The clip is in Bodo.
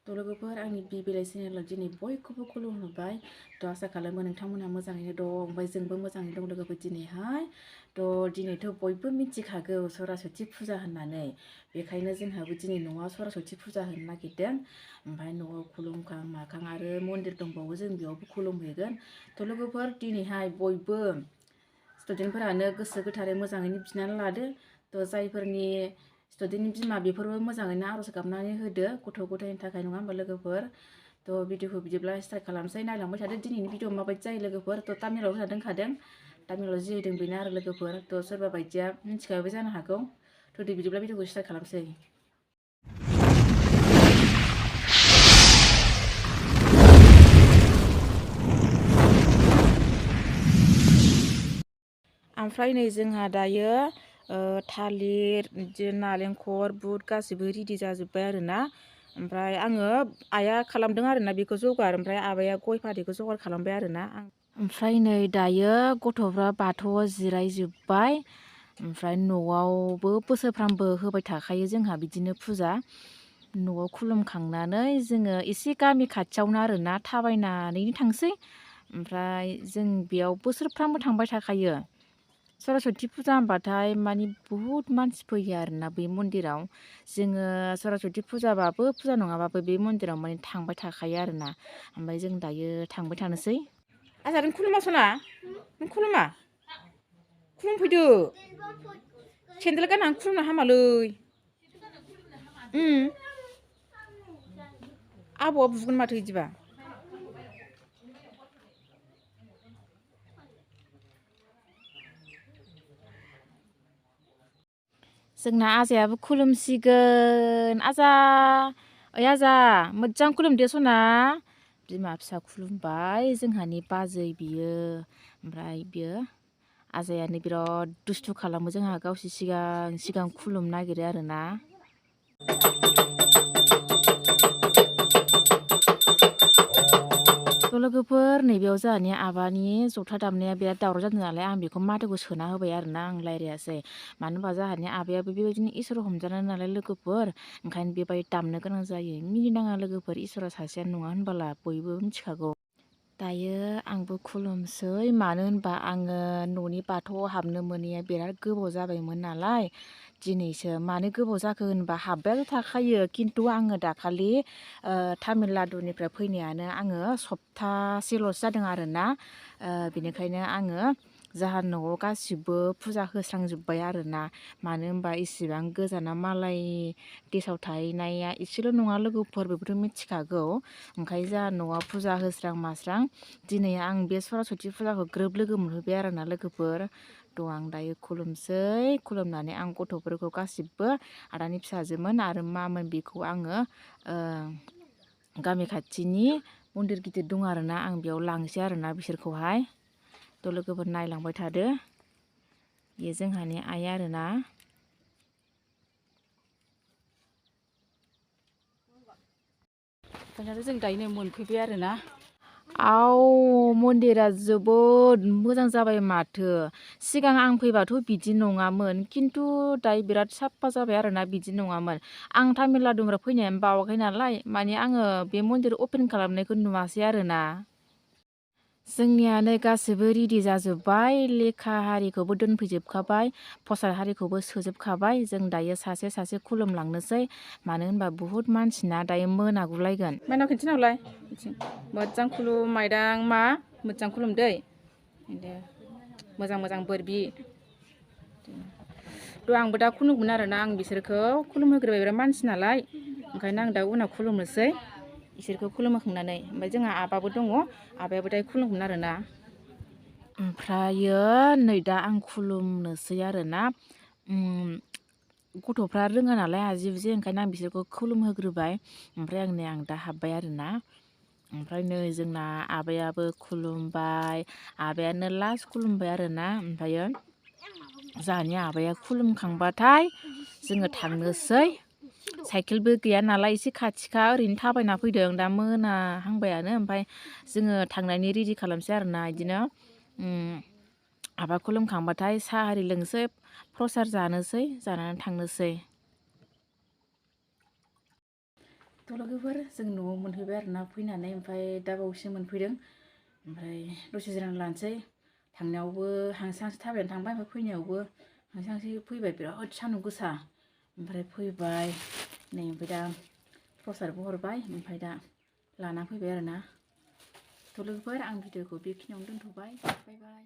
थ' लोगोफोर आंनि बि बिलाइ चेनेलाव दिनै बयखौबो खुलुमहरबाय थ' आसा खालामो नोंथांमोनहा मोजाङैनो दं ओमफ्राय जोंबो मोजाङै दं लोगोफोर दिनैहाय थ' दिनैथ' बयबो मिथिखागौ सरासति फुजा होननानै बेखायनो जोंहाबो दिनै न'आव सरासति फुजा होनो नागिरदों ओमफ्राय न'आव खुलुमखां माखां आरो मन्दिर दंबावो जों बेयावबो खुलुमहैगोन थ' लोगोफोर दिनैहाय बयबो स्टुडेन्टफोरानो गोसो गोथारै मोजाङैनो बिनानै लादो थ' जायफोरनि स्टुडेन्टनि बिमा बेफोरबो मोजाङैनो आर'ज गाबनानै होदो गथ' गथायनि थाखाय नङा होमबा लोगोफोर थ' भिडिअखौ बिदिब्ला स्टार्ट खालामसै नायलांबाय थादो दिनैनि भिडिअ माबायदि जायो लोगोफोर थ' तामिलाव होना दोनखादों तामिलाव जि होदों बेनो आरो लोगोफोर थ' सोरबा बायदिया मिथिखाबाय जानो हागौ थ' दे बिदिब्ला भिडिअखौ स्टार्ट खालामसै ओमफ्राय नै जोंहा दायो थालिर बिदिनो नालेंखर बुट गासिबो रेडि जाजोब्बाय आरोना ओमफ्राय आङो आइया खालामदों आरोना बेखौ जगार ओमफ्राय आबाया गय फाथैखौ जगार खालामबाय आरोना ओमफ्राय नै दायो गथ'फ्रा बाथौआव जिरायजोब्बाय ओमफ्राय न'आवबो बोसोरफ्रामबो होबाय थाखायो जोंहा बिदिनो फुजा न'आव खुलुमखांनानै जोङो एसे गामि खाथियावनो आरोना थाबायनानैनो थांसै ओमफ्राय जों बेयाव बोसोरफ्रामबो थांबाय थाखायो सरासति फुजा होनबाथाय माने बुहुत मानसि फैयो आरोना बे मन्दिराव जोङो सरासति फुजाबाबो फुजा नङाबाबो बे मन्दिराव माने थांबाय थाखायो आरोना ओमफ्राय जों दायो थांबाय थानोसै आजा नों खुलुमा सना नों खुलुमा खुलुमफैदो सेन्देल गाननानै खुलुमनो हामालै आबौआ बुगोन माथो बिदिबा जोंना आजायाबो खुलुमसिगोन आजा ओइ आजा मोजां खुलुमदो सना बिमा फिसा खुलुमबाय जोंहानि बाजै बियो ओमफ्राय बियो आजायानो बिराद दुस्थु खालामो जोंहा गावसोर सिगां सिगां खुलुमनो नागिरो आरोना लोगोफोर नैबेयाव जोंहानि आबानि जथा दामनाया बिराद दावराव जादों नालाय आं बेखौ माथोखौ सोना होबाय आरोना आं रायज्लायासै मानो होनबा जोंहानि आबायाबो बेबायदिनो इसोर हमजानाय नालाय लोगोफोर ओंखायनो बेबायदि दामनो गोनां जायो मिनिनाङा लोगोफोर इसोरा सासेयानो नङा होनबाला बयबो मिथिखागौ दायो आंबो खुलुमसै मानो होनबा आङो न'नि बाथौआव हाबनो मोनैया बिराद गोबाव जाबायमोन नालाय दिनैसो मानो गोबाव जाखो होनबा हाबबायाथ' थाखायो खिन्थु आङो दाखालि तामिलनाडुनिफ्राय फैनायानो आङो सप्तासेल'सो जादों आरोना बेनिखायनो आङो जाहा न'आव गासिबो फुजा होस्रांजोब्बाय आरोना मानो होनबा इसिबां गोजाना मालाय देशाव थाहैनाया एसेल' नङा लोगोफोर बेखौथ' मिथिखागौ ओंखायनो जोंहा न'आव फुजा होस्रां मास्रां दिनै आं बे सरासति फुजाखौ ग्रोब लोगो मोनफैबाय आरोना लोगोफोर थ' आं दायो खुलुमसै खुलुमनानै आं गथ'फोरखौ गासिबो आदानि फिसाजोमोन आरो मामोन बेखौ आङो गामि खाथिनि मन्दिर गिदिर दं आरोना आं बेयाव लांसै आरोना बिसोरखौहाय थ' लोगोफोर नायलांबाय थादो बेयो जोंहानि आइ आरोना दानिया जों दायो मोनफैबाय आरोना मन्दिरा जोबोद मोजां जाबाय माथो सिगां आं फैबाथ' बिदि नङामोन खिन्थु दायो बिराद साफा जाबाय आरोना बिदि नङामोन आं तामिलनाडुनिफ्राय फैनायानो बावाखै नालाय माने आङो बे मन्दिर अपेन खालामनायखौ नुवासै आरोना जोंनिया नै गासिबो रेडि जाजोब्बाय लेखा हारिखौबो दोनफैजोबखाबाय प्रसाद हारिखौबो सोजोबखाबाय जों दायो सासे सासे खुलुमलांनोसै मानो होनबा बुहुत मानसिना दायो मोनागुलायगोन माइनाव खिन्थिनावलाय मोजां खुलुम मायदां मा मोजां खुलुम दै दे मोजां मोजां बोर बि थ' आंबो दा खुलुमगोन आरोना आं बिसोरखौ खुलुमहोग्रोबाय बिराद मानसि नालाय ओंखायनो आं दा उनाव खुलुमनोसै इसोरखौ खुलुमहोखांनानै ओमफ्राय जोंहा आबाबो दङ आबायाबो दायो खुलुमगोन आरोना ओमफ्रायो नै दा आं खुलुमनोसै आरोना गथ'फ्रा रोङा नालाय आजि बिजि ओंखायनो आं बिसोरखौ खुलुमहोग्रोबाय ओमफ्राय आं दा हाब्बाय आरोना ओमफ्राय नै जोंना आबायाबो खुलुमबाय आबायानो लास्ट खुलुमबाय आरोना ओमफ्रायो जोंहानि आबाया खुलुमखांबाथाय जोङो थांनोसै साइकेलबो गैया नालाय एसे खाथिखा ओरैनो थाबायना फैदों दा मोनाहांबायानो ओमफ्राय जोङो थांनायनि रेडि खालामसै आरोना बिदिनो आबा खुलुमखांबाथाय साहा आरि लोंसै प्रसाद जानोसै जानानै थांनोसै थ' लोगोफोर जों न'आव मोनफैबाय आरोना फैनानै ओमफ्राय दा बावैसो मोनफैदों ओमफ्राय दसे जिरायना लानोसै थांनायावबो हांसो हांसो थाबायनानै थांबाय ओमफ्राय फैनायावबो हांसो हांसो फैबाय बिराद सान्दुं गोसा ओमफ्राय फैबाय नै ओमफ्राय दा प्रसादबो हरबाय ओमफ्राय दा लाना फैबाय आरोना थ' लोगोफोर आं भिडिअखौ बेखिनियावनो दोनथ'बाय बाय बाय